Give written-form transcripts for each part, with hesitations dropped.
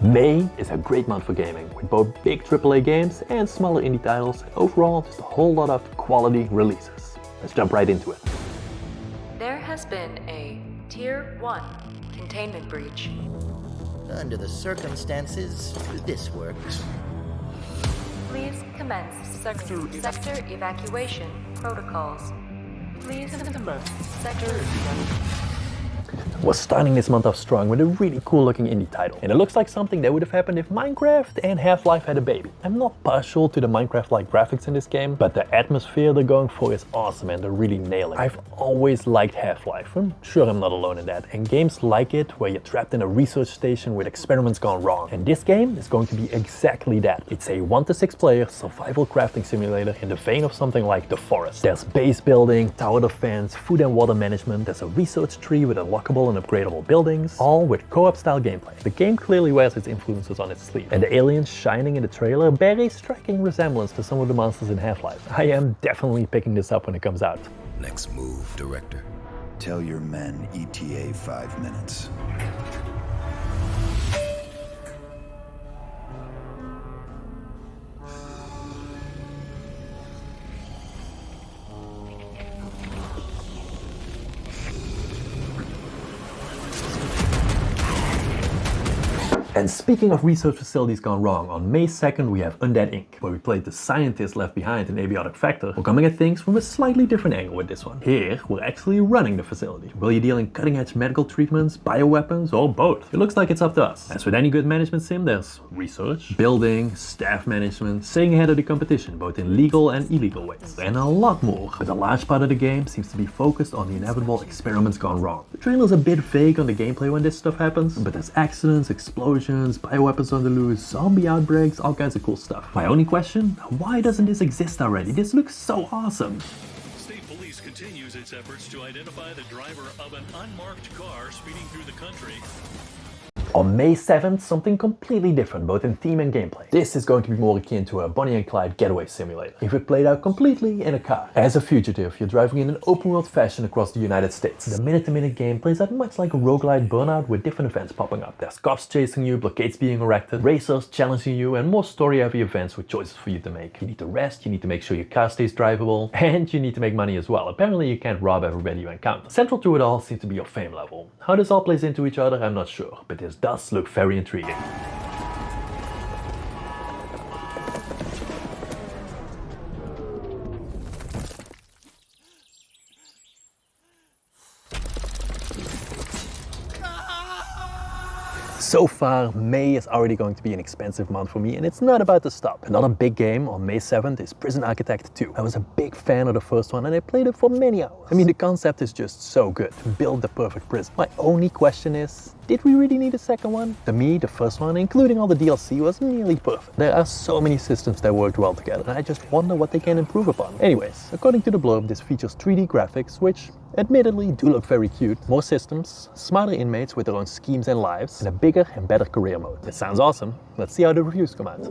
May is a great month for gaming, with both big AAA games and smaller indie titles, and overall just a whole lot of quality releases. Let's jump right into it. There has been a Tier 1 containment breach. Under the circumstances, this works. Please commence sector evacuation protocols. Please commence sector evacuation. We're starting this month off strong with a really cool looking indie title. And it looks like something that would have happened if Minecraft and Half-Life had a baby. I'm not partial to the Minecraft-like graphics in this game, but the atmosphere they're going for is awesome and they're really nailing it. I've always liked Half-Life. I'm sure I'm not alone in that. And games like it, where you're trapped in a research station with experiments gone wrong. And this game is going to be exactly that. It's a 1 to 6 player survival crafting simulator in the vein of something like The Forest. There's base building, tower defense, food and water management, there's a research tree with unlockable and upgradable buildings, all with co-op style gameplay. The game clearly wears its influences on its sleeve, and the aliens shining in the trailer bear a striking resemblance to some of the monsters in Half-Life. I am definitely picking this up when it comes out. Next move, Director. Tell your men ETA 5 minutes. And speaking of research facilities gone wrong, on May 2nd we have Undead Inc., where we played the scientists left behind in Abiotic Factor. We're coming at things from a slightly different angle with this one. Here, we're actually running the facility. Will you deal in cutting-edge medical treatments, bioweapons, or both? It looks like it's up to us. As with any good management sim, there's research, building, staff management, staying ahead of the competition, both in legal and illegal ways, and a lot more. But a large part of the game seems to be focused on the inevitable experiments gone wrong. The trailer's a bit vague on the gameplay when this stuff happens, but there's accidents, explosions, bioweapons on the loose, zombie outbreaks, all kinds of cool stuff. My only question, why doesn't this exist already? This looks so awesome. State police continues its efforts to identify the driver of an unmarked car speeding through the country. On May 7th, something completely different, both in theme and gameplay. This is going to be more akin to a Bonnie and Clyde getaway simulator, if it played out completely in a car. As a fugitive, you're driving in an open world fashion across the United States. The minute-to-minute game plays out much like a roguelite Burnout, with different events popping up. There's cops chasing you, blockades being erected, racers challenging you, and more story-heavy events with choices for you to make. You need to rest, you need to make sure your car stays drivable, and you need to make money as well. Apparently you can't rob everybody you encounter. Central to it all seems to be your fame level. How this all plays into each other, I'm not sure, but this does look very intriguing. So far, May is already going to be an expensive month for me, and it's not about to stop. Another big game on May 7th is Prison Architect 2. I was a big fan of the first one and I played it for many hours. I mean, the concept is just so good. Build the perfect prison. My only question is, did we really need a second one? To me, the first one, including all the DLC, was nearly perfect. There are so many systems that worked well together, and I just wonder what they can improve upon. Anyways, according to the blurb, this features 3D graphics, which admittedly do look very cute, more systems, smarter inmates with their own schemes and lives, and a bigger and better career mode. It sounds awesome. Let's see how the reviews come out.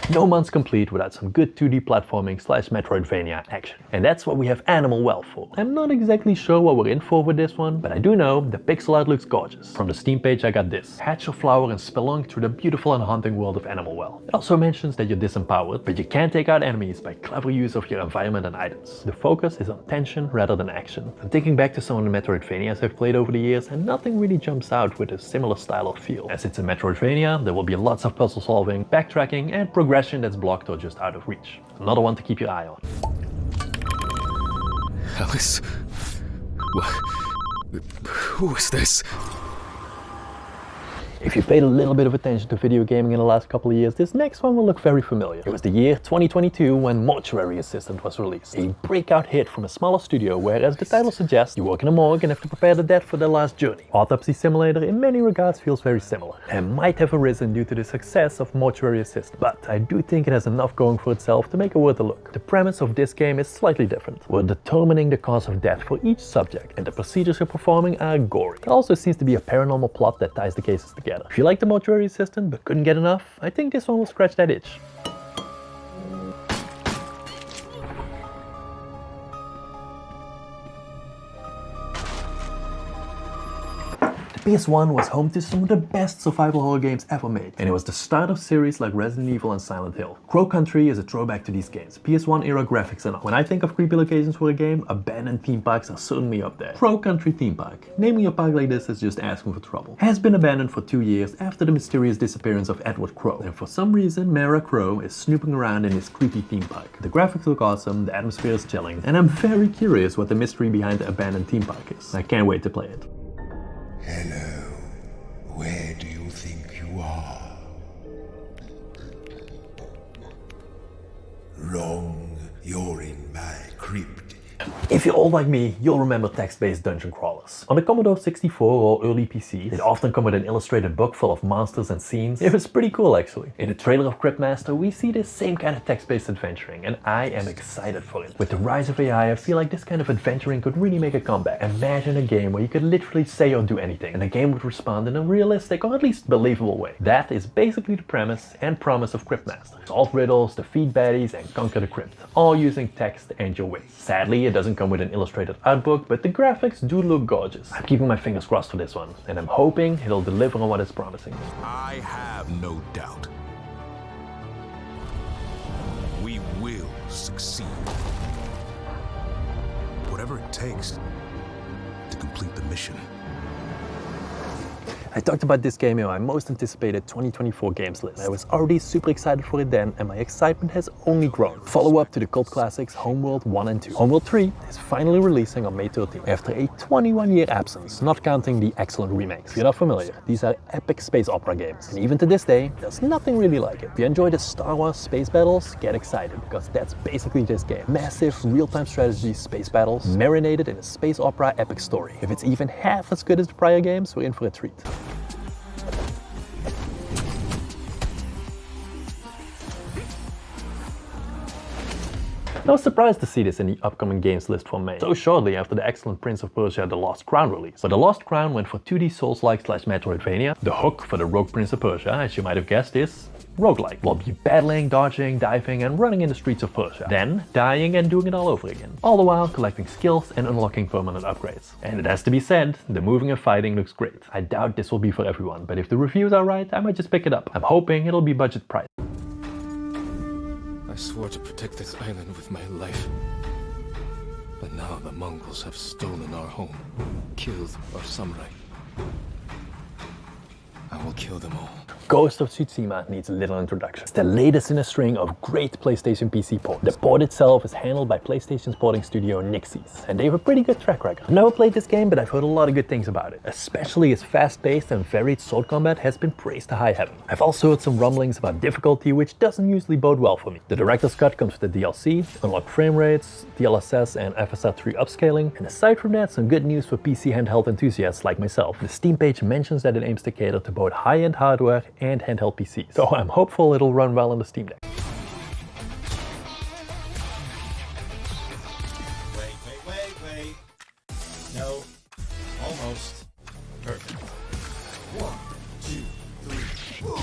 No month's complete without some good 2D platforming / Metroidvania action. And that's what we have Animal Well for. I'm not exactly sure what we're in for with this one, but I do know the pixel art looks gorgeous. From the Steam page I got this: hatch a flower and spelunk through the beautiful and haunting world of Animal Well. It also mentions that you're disempowered, but you can take out enemies by clever use of your environment and items. The focus is on tension rather than action. I'm thinking back to some of the Metroidvanias I've played over the years, and nothing really jumps out with a similar style or feel. As it's a Metroidvania, there will be lots of puzzle solving, backtracking, and progression that's blocked or just out of reach. Another one to keep your eye on. Alice? What? Who is this? If you paid a little bit of attention to video gaming in the last couple of years, this next one will look very familiar. It was the year 2022 when Mortuary Assistant was released. A breakout hit from a smaller studio where, as the title suggests, you work in a morgue and have to prepare the dead for their last journey. Autopsy Simulator in many regards feels very similar, and might have arisen due to the success of Mortuary Assistant, but I do think it has enough going for itself to make it worth a look. The premise of this game is slightly different. We're determining the cause of death for each subject, and the procedures you're performing are gory. There also seems to be a paranormal plot that ties the cases together. If you like the Mortuary Assistant but couldn't get enough, I think this one will scratch that itch. PS1 was home to some of the best survival horror games ever made, and it was the start of series like Resident Evil and Silent Hill. Crow Country is a throwback to these games, PS1 era graphics and all. When I think of creepy locations for a game, abandoned theme parks are certainly up there. Crow Country theme park. Naming a park like this is just asking for trouble. Has been abandoned for 2 years after the mysterious disappearance of Edward Crow, and for some reason Mara Crow is snooping around in this creepy theme park. The graphics look awesome, the atmosphere is chilling, and I'm very curious what the mystery behind the abandoned theme park is. I can't wait to play it. Hello. Where do you think you are? Wrong. You're in my crypt. If you're old like me, you'll remember text-based dungeon crawlers. On the Commodore 64 or early PC, they'd often come with an illustrated book full of monsters and scenes. It was pretty cool actually. In the trailer of Cryptmaster, we see this same kind of text-based adventuring, and I am excited for it. With the rise of AI, I feel like this kind of adventuring could really make a comeback. Imagine a game where you could literally say or do anything, and the game would respond in a realistic or at least believable way. That is basically the premise and promise of Cryptmaster. Solve riddles, defeat baddies, and conquer the crypt, all using text and your wits. Sadly, it doesn't come with an illustrated art book, but the graphics do look gorgeous. I'm keeping my fingers crossed for this one, and I'm hoping it'll deliver on what it's promising. I have no doubt. We will succeed. Whatever it takes to complete the mission. I talked about this game in my most anticipated 2024 games list. I was already super excited for it then, and my excitement has only grown. Follow up to the cult classics Homeworld 1 and 2. Homeworld 3 is finally releasing on May 13th, after a 21-year absence, not counting the excellent remakes. If you're not familiar, these are epic space opera games, and even to this day, there's nothing really like it. If you enjoy the Star Wars space battles, get excited, because that's basically this game. Massive real-time strategy space battles, marinated in a space opera epic story. If it's even half as good as the prior games, we're in for a treat. I was surprised to see this in the upcoming games list for May, so shortly after the excellent Prince of Persia The Lost Crown release. But The Lost Crown went for 2D Souls-like / Metroidvania. The hook for the Rogue Prince of Persia, as you might have guessed, is roguelike. We'll be battling, dodging, diving, and running in the streets of Persia, then dying and doing it all over again. All the while collecting skills and unlocking permanent upgrades. And it has to be said, the moving and fighting looks great. I doubt this will be for everyone, but if the reviews are right, I might just pick it up. I'm hoping it'll be budget priced. I swore to protect this island with my life. But now the Mongols have stolen our home, killed our samurai. I will kill them all. Ghost of Tsushima needs a little introduction. It's the latest in a string of great PlayStation PC ports. The port itself is handled by PlayStation's porting studio Nixxes, and they have a pretty good track record. I've never played this game, but I've heard a lot of good things about it. Especially its fast-paced and varied sword combat has been praised to high heaven. I've also heard some rumblings about difficulty, which doesn't usually bode well for me. The director's cut comes with the DLC, unlocked frame rates, DLSS and FSR3 upscaling, and aside from that, some good news for PC handheld enthusiasts like myself. The Steam page mentions that it aims to cater to both high-end hardware and handheld PCs, so I'm hopeful it'll run well on the Steam Deck. Wait. No. Almost. Perfect. 1, 2, 3, boom!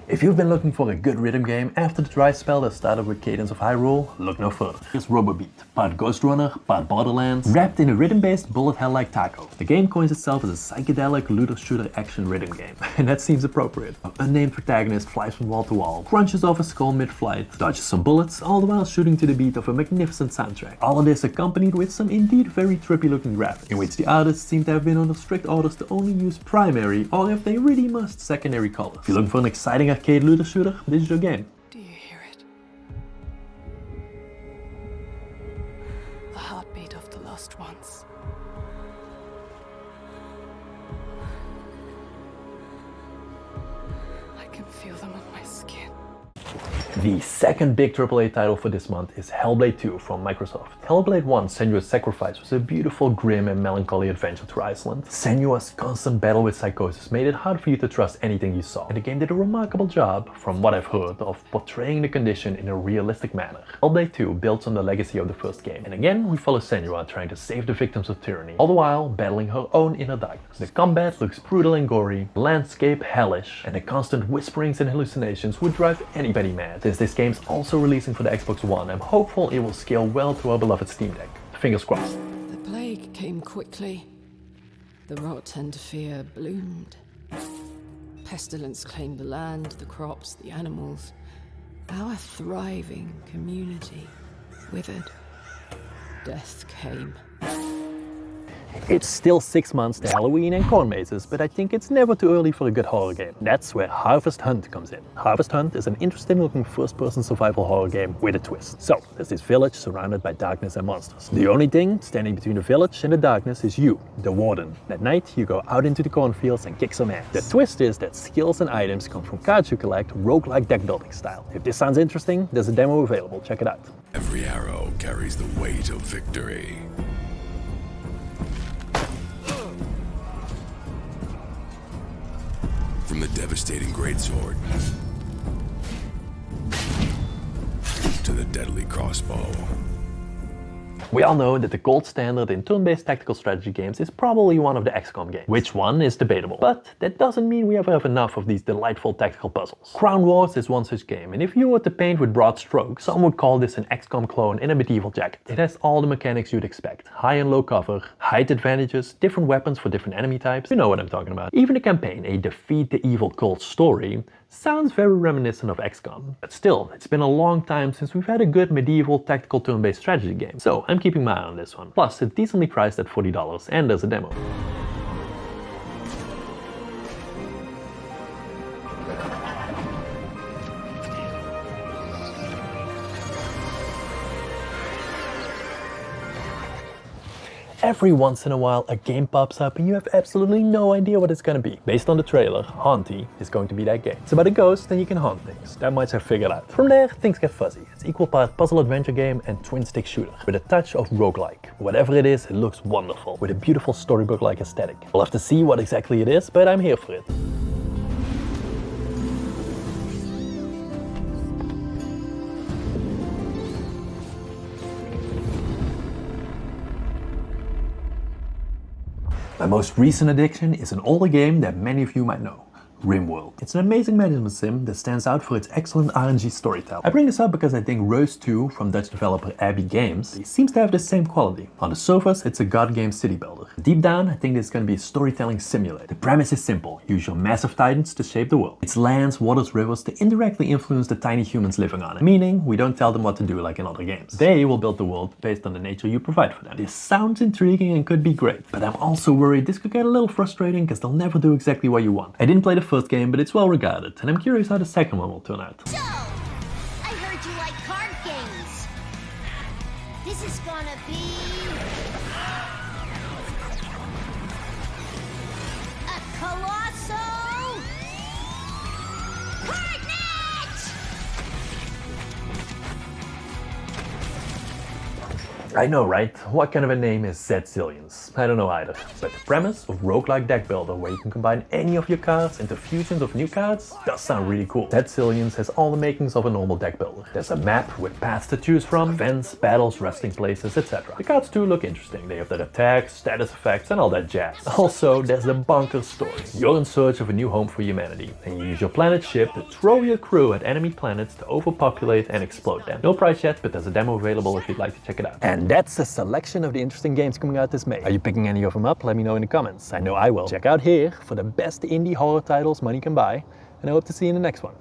If you've been looking for a good rhythm game after the dry spell that started with Cadence of Hyrule, look no further. Here's Robobeat, part Ghost Runner, part Borderlands, wrapped in a rhythm-based bullet hell like taco. The game coins itself as a psychedelic looter-shooter action rhythm game, and that seems appropriate. An unnamed protagonist flies from wall to wall, crunches off a skull mid-flight, dodges some bullets, all the while shooting to the beat of a magnificent soundtrack. All of this accompanied with some indeed very trippy-looking graphics, in which the artists seem to have been under strict orders to only use primary, or if they really must, secondary colors. If you're looking for an exciting arcade looter shooter, this is your game. Do you hear it? The heartbeat of the lost ones. I can feel them on my skin. The second big AAA title for this month is Hellblade 2 from Microsoft. Hellblade 1 Senua's Sacrifice was a beautiful, grim and melancholy adventure through Iceland. Senua's constant battle with psychosis made it hard for you to trust anything you saw, and the game did a remarkable job, from what I've heard, of portraying the condition in a realistic manner. Hellblade 2 builds on the legacy of the first game, and again we follow Senua trying to save the victims of tyranny, all the while battling her own inner darkness. The combat looks brutal and gory, the landscape hellish, and the constant whisperings and hallucinations would drive anybody mad. Since this game's also releasing for the Xbox One, I'm hopeful it will scale well to our beloved Steam Deck. Fingers crossed. The plague came quickly. The rot and fear bloomed. Pestilence claimed the land, the crops, the animals. Our thriving community withered. Death came. It's still 6 months to Halloween and corn mazes, but I think it's never too early for a good horror game. That's where Harvest Hunt comes in. Harvest Hunt is an interesting looking first-person survival horror game with a twist. So, there's this village surrounded by darkness and monsters. The only thing standing between the village and the darkness is you, the warden. At night, you go out into the cornfields and kick some ass. The twist is that skills and items come from cards you collect, roguelike deck building style. If this sounds interesting, there's a demo available, check it out. Every arrow carries the weight of victory. From the devastating greatsword to the deadly crossbow. We all know that the gold standard in turn-based tactical strategy games is probably one of the XCOM games. Which one is debatable, but that doesn't mean we ever have enough of these delightful tactical puzzles. Crown Wars is one such game, and if you were to paint with broad strokes, some would call this an XCOM clone in a medieval jacket. It has all the mechanics you'd expect. High and low cover, height advantages, different weapons for different enemy types, you know what I'm talking about. Even the campaign, a Defeat the Evil Cult story, sounds very reminiscent of XCOM. But still, it's been a long time since we've had a good medieval tactical turn-based strategy game, so I'm keeping my eye on this one. Plus, it's decently priced at $40 and there's a demo. Every once in a while a game pops up and you have absolutely no idea what it's gonna be. Based on the trailer, Haunty is going to be that game. It's about a ghost and you can haunt things. That much I've figured out. From there, things get fuzzy. It's equal part puzzle adventure game and twin stick shooter, with a touch of roguelike. Whatever it is, it looks wonderful, with a beautiful storybook-like aesthetic. We'll have to see what exactly it is, but I'm here for it. My most recent addiction is an older game that many of you might know. RimWorld. It's an amazing management sim that stands out for its excellent RNG storytelling. I bring this up because I think Rose 2 from Dutch developer Abbey Games seems to have the same quality. On the surface, it's a god game city builder. Deep down, I think this is going to be a storytelling simulator. The premise is simple. Use your massive titans to shape the world. It's lands, waters, rivers to indirectly influence the tiny humans living on it. Meaning, we don't tell them what to do like in other games. They will build the world based on the nature you provide for them. This sounds intriguing and could be great, but I'm also worried this could get a little frustrating because they'll never do exactly what you want. I didn't play the first game, but it's well regarded, and I'm curious how the second one will turn out. So, I heard you like card games. This is gonna be a colossal card match! I know, right? What kind of a name is Zillions? I don't know either. But the premise of roguelike deck builder where you can combine any of your cards into fusions of new cards does sound really cool. Zillions has all the makings of a normal deck builder. There's a map with paths to choose from, events, battles, resting places, etc. The cards too look interesting. They have their attacks, status effects and all that jazz. Also, there's the bonkers story. You're in search of a new home for humanity, and you use your planet ship to throw your crew at enemy planets to overpopulate and explode them. No price yet, but there's a demo available if you'd like to check it out. And that's a selection of the interesting games coming out this May. Are you picking any of them up? Let me know in the comments. I know I will. Check out here for the best indie horror titles money can buy, and I hope to see you in the next one.